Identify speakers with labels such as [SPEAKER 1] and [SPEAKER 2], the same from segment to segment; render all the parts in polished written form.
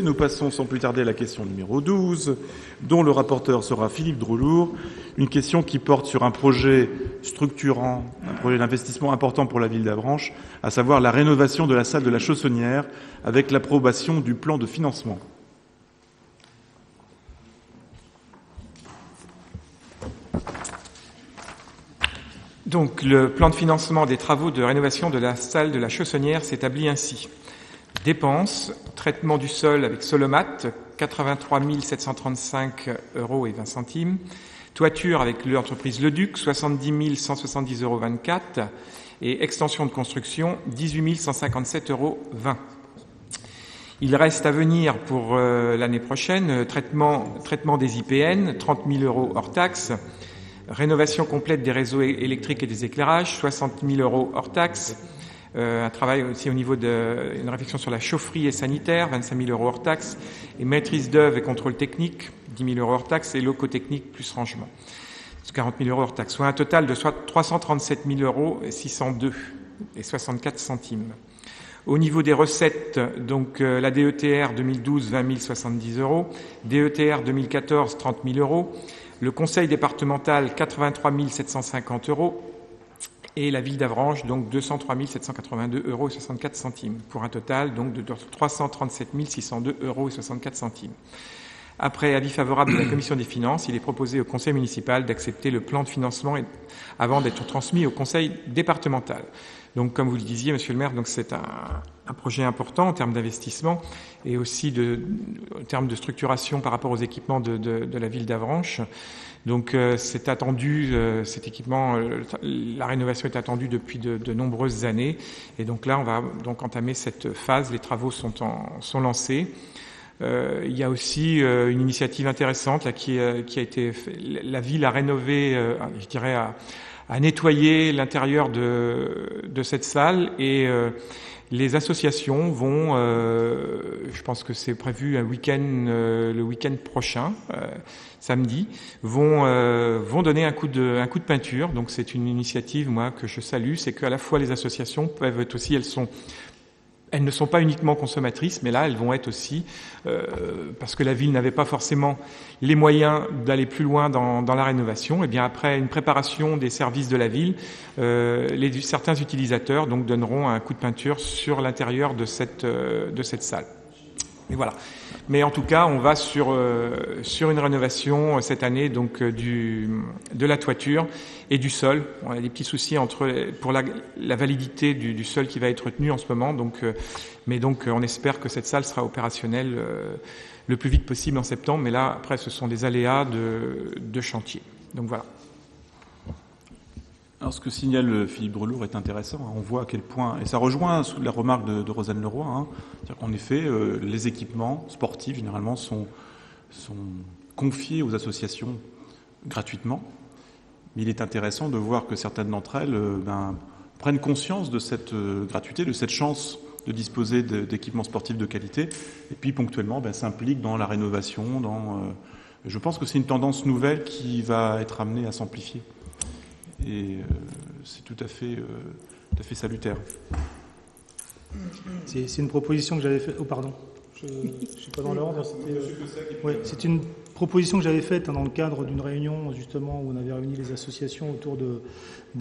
[SPEAKER 1] Nous passons sans plus tarder à la question numéro 12, dont le rapporteur sera Philippe Droulour. Une question qui porte sur un projet structurant, un projet d'investissement important pour la ville d'Avranches, à savoir la rénovation de la salle de la Chaussonnière avec l'approbation du plan de financement.
[SPEAKER 2] Donc, le plan de financement des travaux de rénovation de la salle de la Chaussonnière s'établit ainsi. Dépenses, traitement du sol avec Solomat, 83 735,20 €. Toiture avec l'entreprise Leduc, 70 170,24 €. Et extension de construction, 18 157,20 €. Il reste à venir pour l'année prochaine, traitement des IPN, 30 000 € hors taxe. Rénovation complète des réseaux électriques et des éclairages, 60 000 € hors taxe. Un travail aussi au niveau d'une réflexion sur la chaufferie et sanitaire, 25 000 € hors taxe. Et maîtrise d'œuvre et contrôle technique, 10 000 € hors taxe. Et locaux techniques plus rangement, 40 000 € hors taxe. Soit un total de 337 602,64 €. Au niveau des recettes, donc la DETR 2012, 20 070 €. DETR 2014, 30 000 €. Le conseil départemental, 83 750 €. Et la ville d'Avranches, donc 203 782,64 €, pour un total donc de 337 602,64 €. Après avis favorable de la commission des finances, il est proposé au conseil municipal d'accepter le plan de financement avant d'être transmis au conseil départemental. Donc, comme vous le disiez, monsieur le maire, donc c'est un projet important en termes d'investissement et aussi en termes de structuration par rapport aux équipements de la ville d'Avranches. Donc, c'est attendu, cet équipement, la rénovation est attendue depuis de nombreuses années. Et donc là, on va donc entamer cette phase. Les travaux sont lancés. Il y a aussi une initiative intéressante là, qui a été fait. La ville a rénové, je dirais, à nettoyer l'intérieur de cette salle et les associations vont, je pense que c'est prévu le week-end prochain, samedi, vont donner un coup de peinture. Donc c'est une initiative, moi, que je salue. C'est qu'à la fois les associations peuvent être aussi, elles ne sont pas uniquement consommatrices, mais là, elles vont être aussi, parce que la ville n'avait pas forcément les moyens d'aller plus loin dans la rénovation. Et bien après une préparation des services de la ville, certains utilisateurs donc donneront un coup de peinture sur l'intérieur de cette salle. Et voilà. Mais en tout cas, on va sur une rénovation cette année donc de la toiture et du sol. On a des petits soucis pour la validité du sol qui va être retenu en ce moment. Donc, mais donc on espère que cette salle sera opérationnelle le plus vite possible en septembre. Mais là, après, ce sont des aléas de chantier. Donc voilà.
[SPEAKER 1] Alors, ce que signale Philippe Droulour est intéressant. On voit à quel point, et ça rejoint la remarque de Rosanne Leroy, c'est-à-dire qu'en effet, les équipements sportifs, généralement, sont confiés aux associations gratuitement. Mais il est intéressant de voir que certaines d'entre elles prennent conscience de cette gratuité, de cette chance de disposer d'équipements sportifs de qualité, et puis ponctuellement s'impliquent dans la rénovation. Je pense que c'est une tendance nouvelle qui va être amenée à s'amplifier. Et c'est tout à fait salutaire.
[SPEAKER 3] C'est une proposition que j'avais faite. Oh, pardon. Je ne suis pas dans l'ordre. C'est une proposition que j'avais faite dans le cadre d'une réunion, justement, où on avait réuni les associations autour de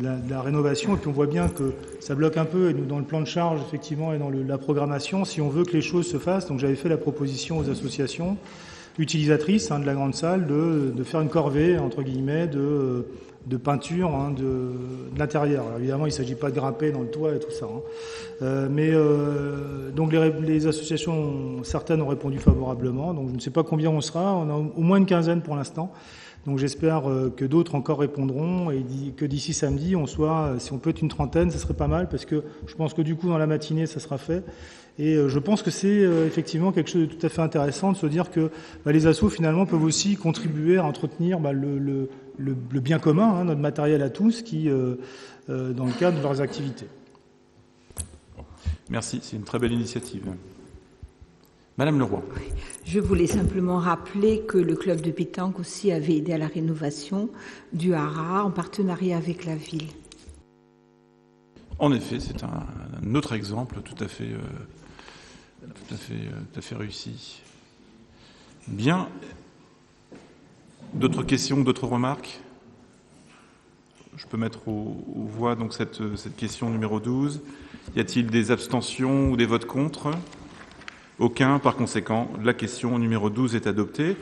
[SPEAKER 3] la rénovation. Et puis on voit bien que ça bloque un peu, et nous, dans le plan de charge, effectivement, et dans la programmation, si on veut que les choses se fassent. Donc j'avais fait la proposition aux associations utilisatrices de la grande salle de faire une corvée, entre guillemets, de peinture de l'intérieur. Alors, évidemment, il ne s'agit pas de grimper dans le toit et tout ça. Donc les associations, certaines ont répondu favorablement. Donc je ne sais pas combien on sera. On a au moins une quinzaine pour l'instant. Donc j'espère que d'autres encore répondront et que d'ici samedi, si on peut être une trentaine, ce serait pas mal parce que je pense que du coup, dans la matinée, ça sera fait. Et je pense que c'est effectivement quelque chose de tout à fait intéressant de se dire que les assos, finalement, peuvent aussi contribuer à entretenir le bien commun, notre matériel à tous, dans le cadre de leurs activités.
[SPEAKER 1] Merci, c'est une très belle initiative. Madame Leroy.
[SPEAKER 4] Je voulais simplement rappeler que le club de pétanque aussi avait aidé à la rénovation du haras en partenariat avec la ville.
[SPEAKER 1] En effet, c'est un autre exemple tout à fait réussi. Bien. D'autres questions, d'autres remarques? Je peux mettre aux voix donc cette question numéro 12. Y a-t-il des abstentions ou des votes contre? Aucun. Par conséquent, la question numéro 12 est adoptée.